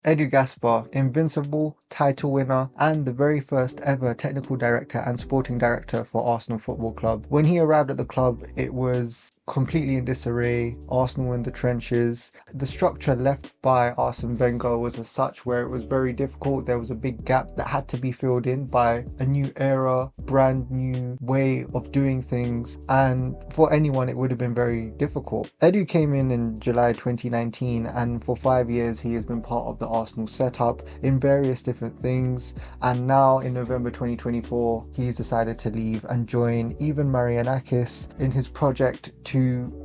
Edu Gaspar, invincible, title winner, and the very first ever technical director and sporting director for Arsenal Football Club. When he arrived at the club, it was completely in disarray, Arsenal in the trenches. The structure left by Arsene Wenger was as such where it was very difficult. There was a big gap that had to be filled in by a new era, brand new way of doing things, and for anyone it would have been very difficult. Edu came in July 2019, and for 5 years he has been part of the Arsenal setup in various different things, and now in November 2024 he's decided to leave and join Ivan Marianakis in his project to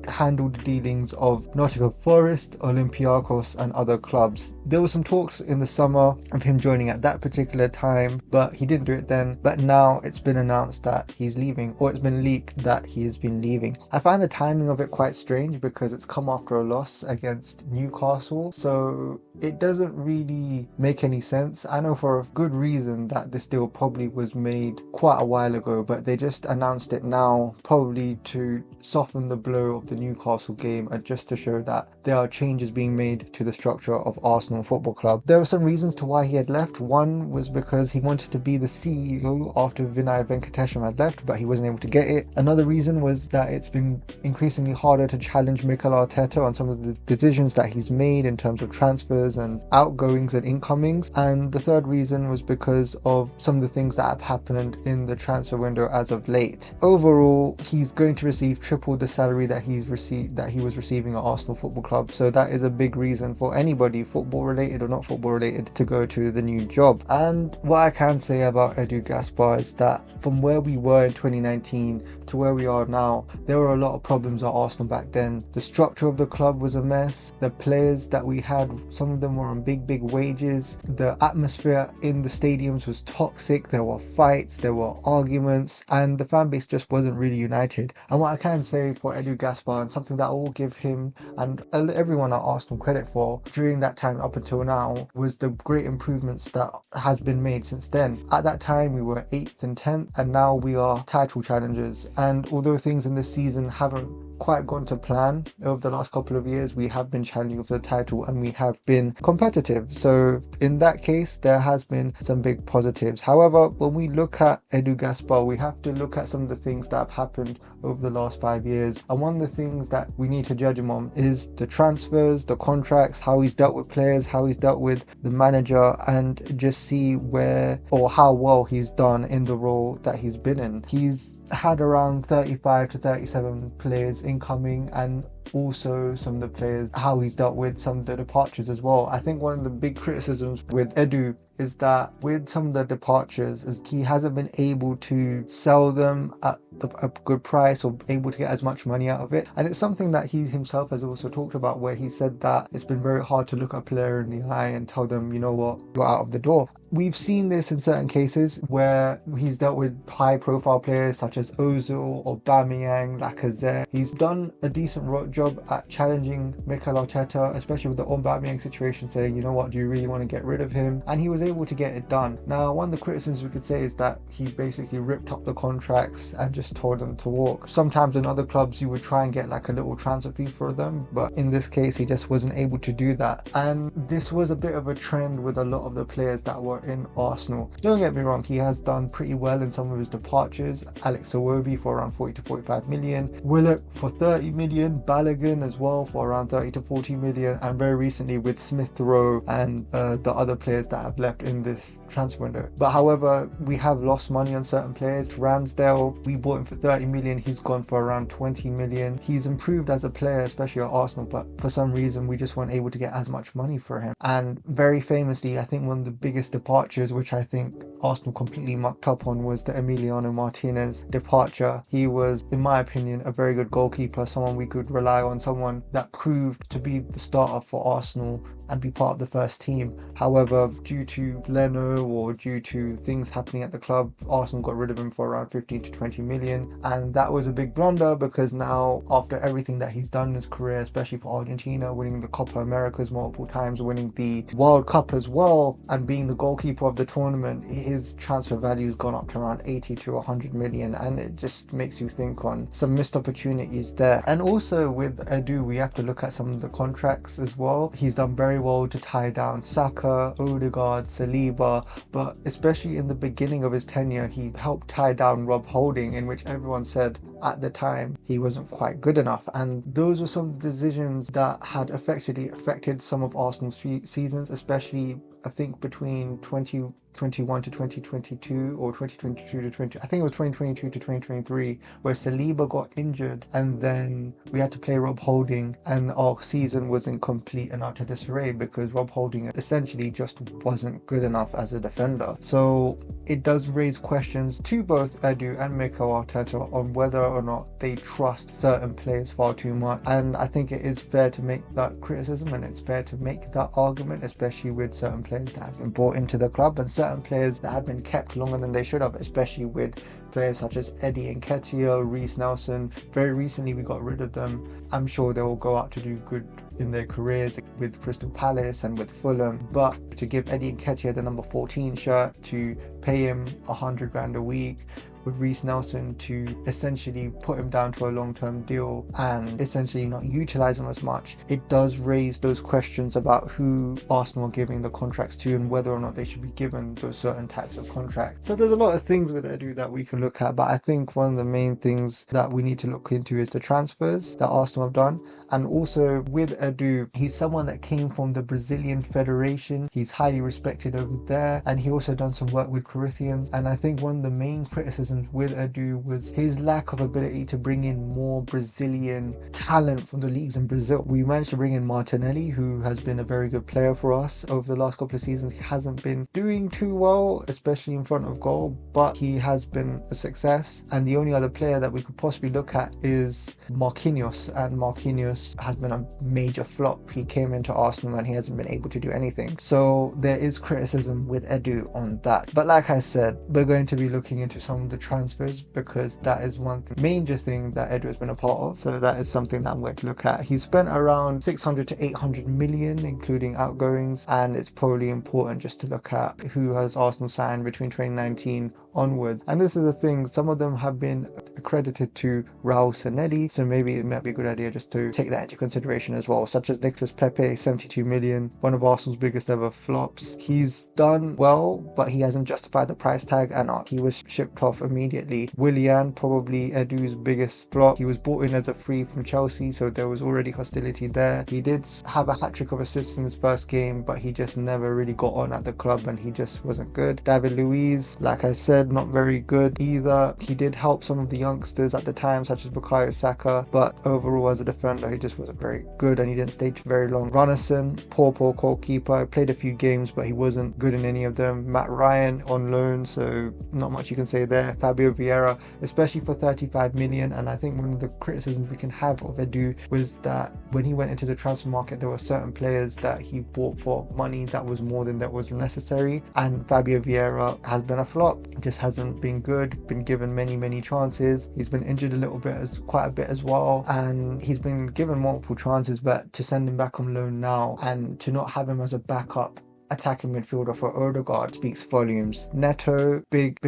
handle the dealings of Nottingham Forest, Olympiacos and other clubs. There were some talks in the summer of him joining at that particular time, but he didn't do it then. But now it's been announced that he's leaving, or it's been leaked that he has been leaving. I find the timing of it quite strange because it's come after a loss against Newcastle, so it doesn't really make any sense. I know for a good reason that this deal probably was made quite a while ago, but they just announced it now, probably to soften the blow of the Newcastle game and just to show that there are changes being made to the structure of Arsenal Football Club. There were some reasons to why he had left. One was because he wanted to be the CEO after Vinay Venkatesham had left, but he wasn't able to get it. Another reason was that it's been increasingly harder to challenge Mikel Arteta on some of the decisions that he's made in terms of transfers and outgoings and incomings. And the third reason was because of some of the things that have happened in the transfer window as of late. Overall, he's going to receive triple the salary that he was receiving at Arsenal Football Club, so that is a big reason for anybody, football related or not football related, to go to the new job. And what I can say about Edu Gaspar is that from where we were in 2019 to where we are now, there were a lot of problems at Arsenal back then. The structure of the club was a mess. The players that we had, some of them were on big wages. The atmosphere in the stadiums was toxic. There were fights, there were arguments, and the fan base just wasn't really united. And what I can say for Edu Gaspar, and something that I will give him and everyone at Arsenal credit for during that time up until now, was the great improvements that has been made since then. At that time we were 8th and 10th, and now we are title challengers. And although things in this season haven't quite gone to plan over the last couple of years, we have been challenging for the title and we have been competitive. So in that case, there has been some big positives. However, when we look at Edu Gaspar, we have to look at some of the things that have happened over the last 5 years. And one of the things that we need to judge him on is the transfers, the contracts, how he's dealt with players, how he's dealt with the manager, and just see where or how well he's done in the role that he's been in. He's had around 35 to 37 players incoming, and also some of the players, how he's dealt with some of the departures as well. I think one of the big criticisms with Edu is that with some of the departures is he hasn't been able to sell them at a good price or able to get as much money out of it. And it's something that he himself has also talked about, where he said that it's been very hard to look a player in the eye and tell them, you know what, you're out of the door. We've seen this in certain cases where he's dealt with high profile players such as Ozil, Aubameyang, Lacazette. He's done a decent job at challenging Mikel Arteta, especially with the Aubameyang situation, saying, you know what, do you really want to get rid of him? And he was able to get it done. Now, one of the criticisms we could say is that he basically ripped up the contracts and just told them to walk. Sometimes in other clubs you would try and get like a little transfer fee for them, but in this case he just wasn't able to do that. And this was a bit of a trend with a lot of the players that were in Arsenal. Don't get me wrong, he has done pretty well in some of his departures. Alex Iwobi for around 40 to 45 million, Willock for 30 million, Balogun as well for around 30 to 40 million, and very recently with Smith Rowe and the other players that have left in this transfer window. But however, we have lost money on certain players. Ramsdale, we bought him for 30 million, he's gone for around 20 million. He's improved as a player, especially at Arsenal, but for some reason we just weren't able to get as much money for him. And very famously, I think one of the biggest departures, which I think Arsenal completely mucked up on, was the Emiliano Martinez departure. He was, in my opinion, a very good goalkeeper, someone we could rely on, someone that proved to be the starter for Arsenal and be part of the first team. However, due to Leno or due to things happening at the club, Arsenal got rid of him for around 15 to 20 million, and that was a big blunder, because now after everything that he's done in his career, especially for Argentina, winning the Copa Americas multiple times, winning the World Cup as well, and being the goalkeeper of the tournament, his transfer value has gone up to around 80 to 100 million, and it just makes you think on some missed opportunities there. And also with Edu, we have to look at some of the contracts as well. He's done very well to tie down Saka, Odegaard, Saliba, but especially in the beginning of his tenure, he helped tie down Rob Holding, in which everyone said at the time he wasn't quite good enough. And those were some of the decisions that had affected some of Arsenal's seasons, especially I think between 2021 to 2022 or 2022 to 20, I think it was 2022 to 2023, where Saliba got injured and then we had to play Rob Holding, and our season was in complete and utter disarray because Rob Holding essentially just wasn't good enough as a defender. So it does raise questions to both Edu and Mikel Arteta on whether or not they trust certain players far too much. And I think it is fair to make that criticism, and it's fair to make that argument, especially with certain players that have been brought into the club and certain players that have been kept longer than they should have, especially with players such as Eddie Nketiah, Reece Nelson. Very recently we got rid of them. I'm sure they will go out to do good in their careers with Crystal Palace and with Fulham, but to give Eddie Nketiah the number 14 shirt, to pay him 100 grand a week, with Reece Nelson to essentially put him down to a long-term deal and essentially not utilize him as much, it does raise those questions about who Arsenal are giving the contracts to and whether or not they should be given those certain types of contracts. So there's a lot of things with Edu that we can look at, but I think one of the main things that we need to look into is the transfers that Arsenal have done. And also with Edu, he's someone that came from the Brazilian Federation. He's highly respected over there, and he also done some work with Corinthians. And I think one of the main criticisms with Edu was his lack of ability to bring in more Brazilian talent from the leagues in Brazil. We managed to bring in Martinelli, who has been a very good player for us over the last couple of seasons. He hasn't been doing too well, especially in front of goal, but he has been a success. And the only other player that we could possibly look at is Marquinhos, and Marquinhos has been a major flop. He came into Arsenal and he hasn't been able to do anything. So there is criticism with Edu on that. But like I said, we're going to be looking into some of the transfers because that is one major thing that Edu has been a part of. So that is something that I'm going to look at. He spent around 600 to 800 million, including outgoings, and it's probably important just to look at who has Arsenal signed between 2019 onwards. And this is the thing, some of them have been accredited to Raul Sanelli, so maybe it might be a good idea just to take that into consideration as well, such as Nicolas Pepe, 72 million, one of Arsenal's biggest ever flops. He's done well, but he hasn't justified the price tag and he was shipped off immediately. Willian, probably Edu's biggest flop. He was bought in as a free from Chelsea, so there was already hostility there. He did have a hat-trick of assists in his first game, but he just never really got on at the club and he just wasn't good. David Luiz, like I said, not very good either. He did help some of the youngsters at the time, such as Bukayo Saka, but overall as a defender he just wasn't very good and he didn't stay for very long. Runnison, poor goalkeeper, played a few games but he wasn't good in any of them. Matt Ryan on loan, so not much you can say there. Fabio Vieira, especially for 35 million, and I think one of the criticisms we can have of Edu was that when he went into the transfer market there were certain players that he bought for money that was more than that was necessary, and Fabio Vieira has been a flop. Just hasn't been good, been given many chances. He's been injured a little bit, quite a bit as well, and he's been given multiple chances, but to send him back on loan now and to not have him as a backup attacking midfielder for Odegaard speaks volumes. Neto, big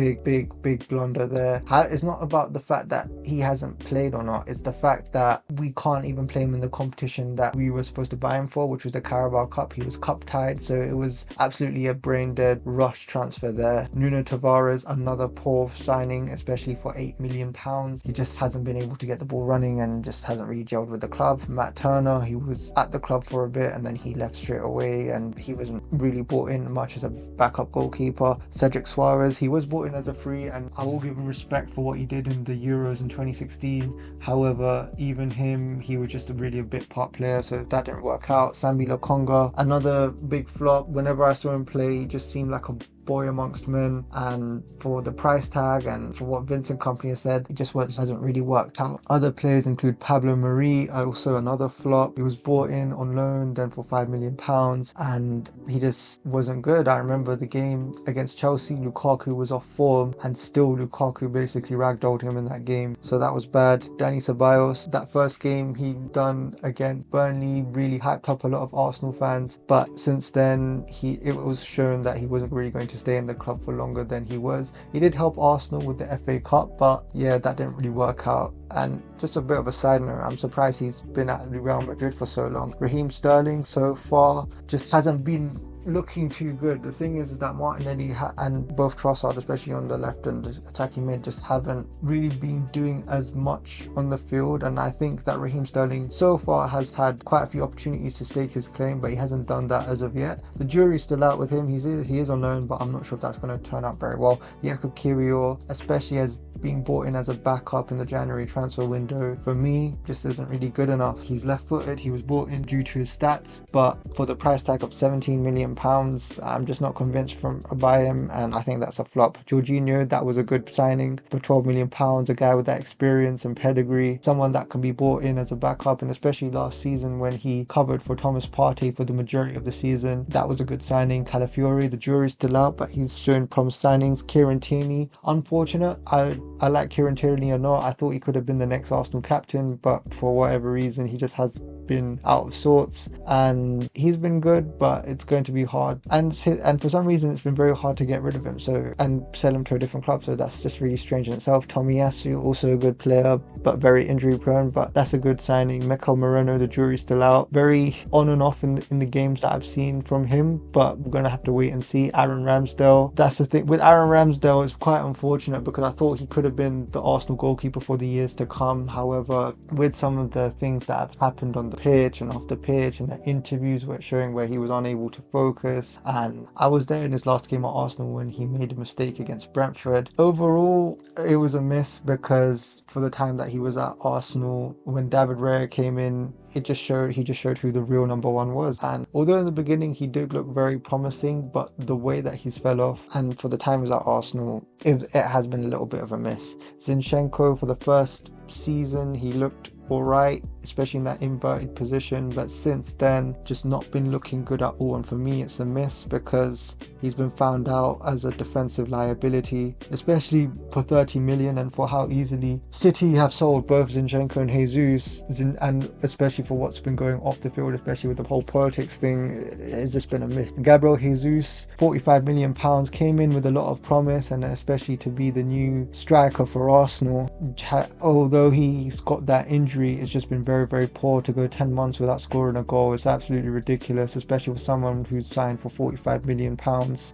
blunder there. It's not about the fact that he hasn't played or not, it's the fact that we can't even play him in the competition that we were supposed to buy him for, which was the Carabao Cup. He was cup tied, so it was absolutely a brain dead rush transfer there. Nuno Tavares, another poor signing, especially for £8 million. He just hasn't been able to get the ball running and just hasn't really gelled with the club. Matt Turner, he was at the club for a bit and then he left straight away and he wasn't really brought in much as a backup goalkeeper. Cedric Suarez, he was brought in as a free and I will give him respect for what he did in the Euros in 2016. However, even him, he was just a bit part player, so that didn't work out. Sambi Lokonga, another big flop. Whenever I saw him play, he just seemed like a boy amongst men, and for the price tag and for what Vincent Kompany has said, it just hasn't really worked out. Other players include Pablo Mari, also another flop. He was bought in on loan then for £5 million and he just wasn't good. I remember the game against Chelsea, Lukaku was off form and still Lukaku basically ragdolled him in that game, so that was bad. Dani Ceballos, that first game he done against Burnley really hyped up a lot of Arsenal fans, but since then it was shown that he wasn't really going to to stay in the club for longer than he was. He did help Arsenal with the FA Cup, but yeah, that didn't really work out. And just a bit of a side note, I'm surprised he's been at Real Madrid for so long. Raheem Sterling so far just hasn't been looking too good. The thing is that Martinelli and both Trossard, especially on the left and the attacking mid, just haven't really been doing as much on the field. And I think that Raheem Sterling so far has had quite a few opportunities to stake his claim, but he hasn't done that as of yet. The jury's still out with him. He is on loan, but I'm not sure if that's going to turn out very well. Jakub Kiwior, especially as being brought in as a backup in the January transfer window, for me just isn't really good enough. He's left-footed. He was brought in due to his stats, but for the price tag of £17 million, I'm just not convinced by him, and I think that's a flop. Jorginho, that was a good signing for £12 million, a guy with that experience and pedigree, someone that can be brought in as a backup, and especially last season when he covered for Thomas Partey for the majority of the season, that was a good signing. Calafiori, the jury's still out, but he's shown promised signings. Kieran Tierney, unfortunate. I like Kieran Tierney or not. I thought he could have been the next Arsenal captain, but for whatever reason, he just has been out of sorts, and he's been good, but it's going to be hard. And for some reason, it's been very hard to get rid of him and sell him to a different club. So that's just really strange in itself. Tomiyasu, also a good player, but very injury prone, but that's a good signing. Mikel Moreno, the jury's still out. Very on and off in the games that I've seen from him, but we're going to have to wait and see. Aaron Ramsdale, that's the thing. With Aaron Ramsdale, it's quite unfortunate because I thought he could have been the Arsenal goalkeeper for the years to come. However, with some of the things that have happened on the pitch and off the pitch, and the interviews were showing where he was unable to focus, and I was there in his last game at Arsenal when he made a mistake against Brentford. Overall, it was a miss because for the time that he was at Arsenal, when David Raya came in, he just showed who the real number one was. And although in the beginning he did look very promising, but the way that he's fell off, and for the time he was at Arsenal, it has been a little bit of a miss. Zinchenko, for the first season, he looked alright, especially in that inverted position, but since then just not been looking good at all. And for me, it's a miss because he's been found out as a defensive liability, especially for 30 million, and for how easily City have sold both Zinchenko and Jesus, and especially for what's been going off the field, especially with the whole politics thing, it's just been a miss. Gabriel Jesus, £45 million, came in with a lot of promise, and especially to be the new striker for Arsenal. Although he's got that injury, it's just been very, very poor. To go 10 months without scoring a goal is absolutely ridiculous, especially with someone who's signed for £45 million,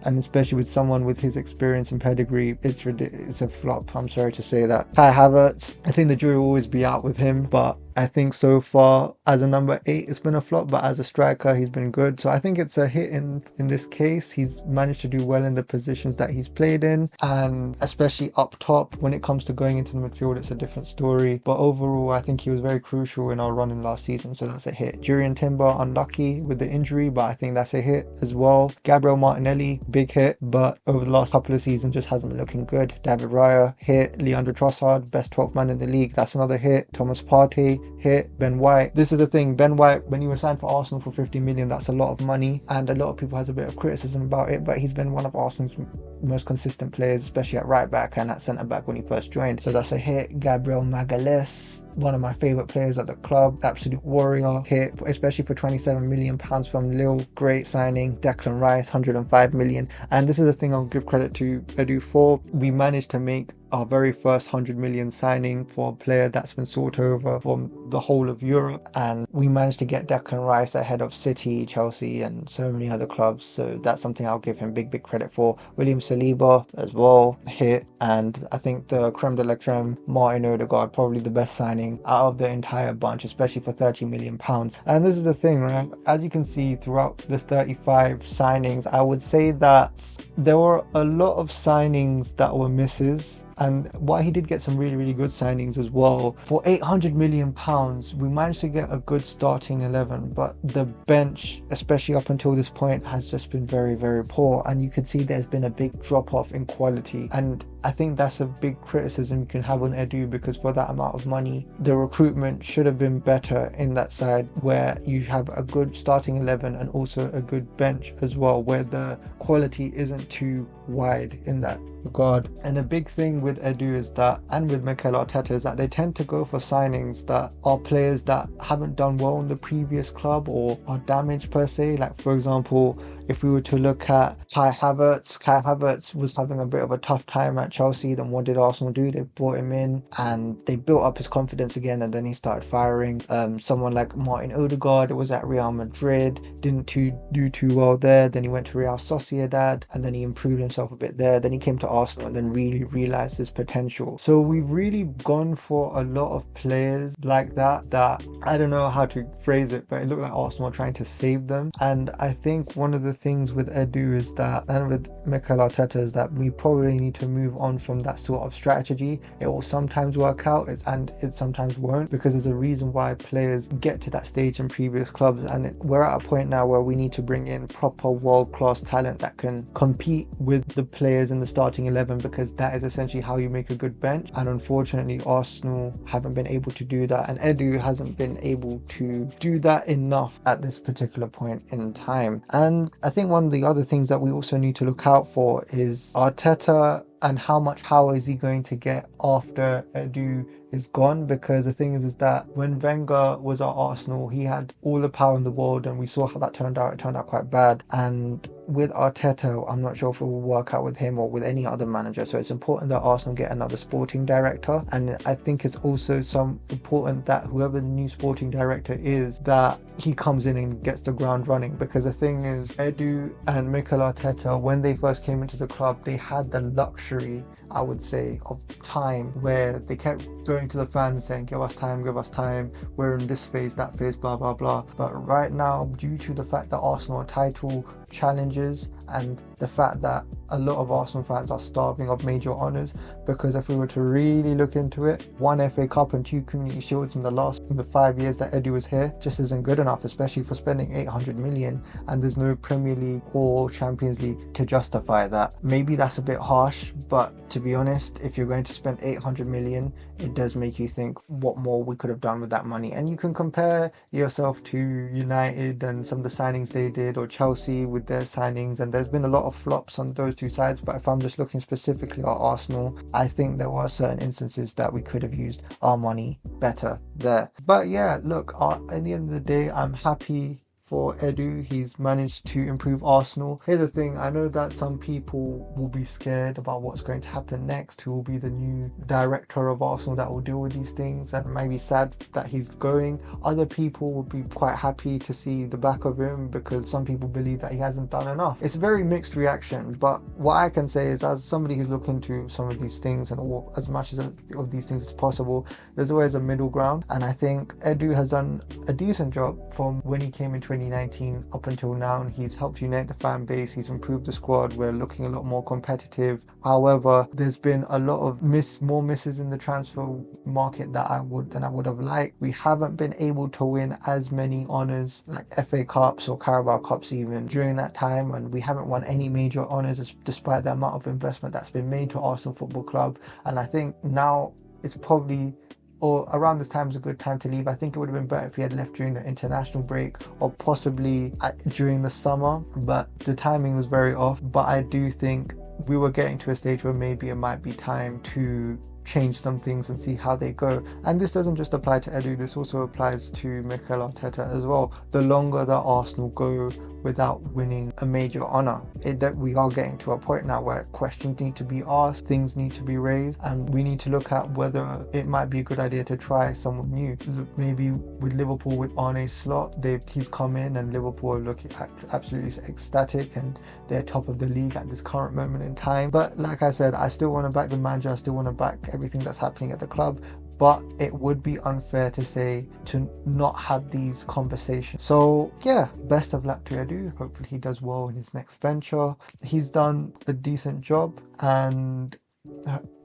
and especially with someone with his experience and pedigree. It's a flop, I'm sorry to say that. Kai Havertz, I think the jury will always be out with him, but I think so far as a number 8 it's been a flop, but as a striker he's been good. So I think it's a hit in this case. He's managed to do well in the positions that he's played in, and especially up top. When it comes to going into the midfield, it's a different story, but overall I think he was very crucial in our run in last season, so that's a hit. Jurriën Timber, unlucky with the injury, but I think that's a hit as well. Gabriel Martinelli, big hit, but over the last couple of seasons just hasn't been looking good. David Raya, hit. Leandro Trossard, best 12th man in the league, that's another hit. Thomas Partey, hit. Ben White, this is the thing, Ben White, when he was signed for Arsenal for 50 million, that's a lot of money, and a lot of people has a bit of criticism about it, but he's been one of Arsenal's most consistent players, especially at right back and at centre back when he first joined, so that's a hit. Gabriel Magalhaes, one of my favourite players at the club, absolute warrior, hit, especially for £27 million from Lille, great signing. Declan Rice, £105 million, and this is the thing I'll give credit to Edu for. We managed to make our very first 100 million signing for a player that's been sought over from the whole of Europe, and we managed to get Declan Rice ahead of City, Chelsea and so many other clubs, so that's something I'll give him big credit for. William Saliba as well, hit. And I think the creme de la creme, Martin Odegaard, probably the best signing out of the entire bunch, especially for £30 million. And this is the thing, right? As you can see throughout this 35 signings, I would say that there were a lot of signings that were misses. And while he did get some really good signings as well, for £800 million, we managed to get a good starting 11, but the bench, especially up until this point, has just been very poor, and you can see there's been a big drop off in quality. And I think that's a big criticism you can have on Edu, because for that amount of money, the recruitment should have been better in that side, where you have a good starting 11 and also a good bench as well, where the quality isn't too wide in that regard. And a big thing with Edu is that, and with Mikel Arteta, is that they tend to go for signings that are players that haven't done well in the previous club or are damaged per se. Like for example, If we were to look at Kai Havertz was having a bit of a tough time at Chelsea. Then what did Arsenal do? They brought him in and they built up his confidence again, and then he started firing. Someone like Martin Odegaard was at Real Madrid, didn't do too well there. Then he went to Real Sociedad, and then he improved himself a bit there. Then he came to Arsenal and then really realized his potential. So we've really gone for a lot of players like that I don't know how to phrase it, but it looked like Arsenal are trying to save them. And I think one of the things with Edu is that, and with Mikel Arteta, is that we probably need to move on from that sort of strategy. It will sometimes work out and it sometimes won't, because there's a reason why players get to that stage in previous clubs, and we're at a point now where we need to bring in proper world-class talent that can compete with the players in the starting 11, because that is essentially how you make a good bench. And unfortunately Arsenal haven't been able to do that, and Edu hasn't been able to do that enough at this particular point in time. And I think one of the other things that we also need to look out for is Arteta and how much power is he going to get after Edu is gone. Because the thing is that when Wenger was at Arsenal, he had all the power in the world, and we saw how that turned out. It turned out quite bad. And with Arteta, I'm not sure if it will work out with him or with any other manager. So it's important that Arsenal get another sporting director, and I think it's also important that whoever the new sporting director is, that he comes in and gets the ground running. Because the thing is, Edu and Mikel Arteta, when they first came into the club, they had the luxury, I would say, of time, where they kept going to the fans saying, give us time, we're in this phase, that phase, blah blah blah. But right now, due to the fact that Arsenal are title challenges and the fact that a lot of Arsenal fans are starving of major honours, because if we were to really look into it, 1 FA Cup and 2 Community Shields in the 5 years that Edu was here just isn't good enough, especially for spending 800 million, and there's no Premier League or Champions League to justify that. Maybe that's a bit harsh, but to be honest, if you're going to spend 800 million, it does make you think what more we could have done with that money. And you can compare yourself to United and some of the signings they did, or Chelsea with their signings, and there's been a lot of flops on those two sides. But if I'm just looking specifically at Arsenal, I think there were certain instances that we could have used our money better there. But yeah, look, at the end of the day, I'm happy for Edu. He's managed to improve Arsenal. Here's the thing, I know that some people will be scared about what's going to happen next, who will be the new director of Arsenal that will deal with these things, and maybe sad that he's going. Other people would be quite happy to see the back of him, because some people believe that he hasn't done enough. It's a very mixed reaction, but what I can say is, as somebody who's looking into some of these things and as much of these things as possible, there's always a middle ground. And I think Edu has done a decent job from when he came in 2019 up until now. He's helped unite the fan base, he's improved the squad, we're looking a lot more competitive. However, there's been a lot of more misses in the transfer market than I would have liked. We haven't been able to win as many honours like FA Cups or Carabao Cups even during that time, and we haven't won any major honours despite the amount of investment that's been made to Arsenal Football Club. And I think now it's probably, or around this time is a good time to leave. I think it would have been better if he had left during the international break, or possibly during the summer, but the timing was very off. But I do think we were getting to a stage where maybe it might be time to change some things and see how they go. And this doesn't just apply to Edu, this also applies to Mikel Arteta as well. The longer that Arsenal go without winning a major honour, that we are getting to a point now where questions need to be asked, things need to be raised, and we need to look at whether it might be a good idea to try someone new. Maybe with Liverpool, with Arne Slot, he's come in and Liverpool are looking absolutely ecstatic and they're top of the league at this current moment in time. But like I said, I still want to back the manager, I still want to back everything that's happening at the club, but it would be unfair to say to not have these conversations. So yeah, best of luck to Edu. Hopefully he does well in his next venture. He's done a decent job, and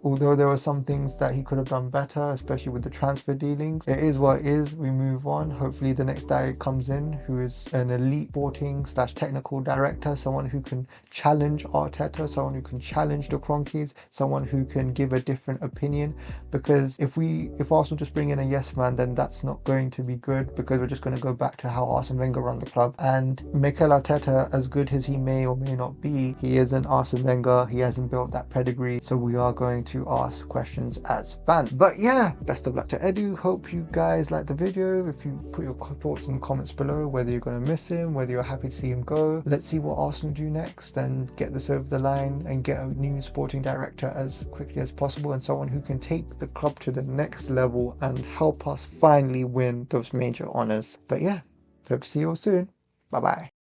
although there were some things that he could have done better, especially with the transfer dealings, it is what it is. We move on. Hopefully the next guy comes in who is an elite sporting / technical director, someone who can challenge Arteta, someone who can challenge the Cronkies, someone who can give a different opinion. Because if Arsenal just bring in a yes man, then that's not going to be good, because we're just going to go back to how Arsene Wenger run the club. And Mikel Arteta, as good as he may or may not be, he isn't Arsene Wenger. He hasn't built that pedigree, so we are going to ask questions as fans. But yeah, best of luck to Edu. Hope you guys like the video. If you put your thoughts in the comments below, whether you're going to miss him, whether you're happy to see him go. Let's see what Arsenal do next and get this over the line and get a new sporting director as quickly as possible, and someone who can take the club to the next level and help us finally win those major honours. But yeah, hope to see you all soon. Bye bye.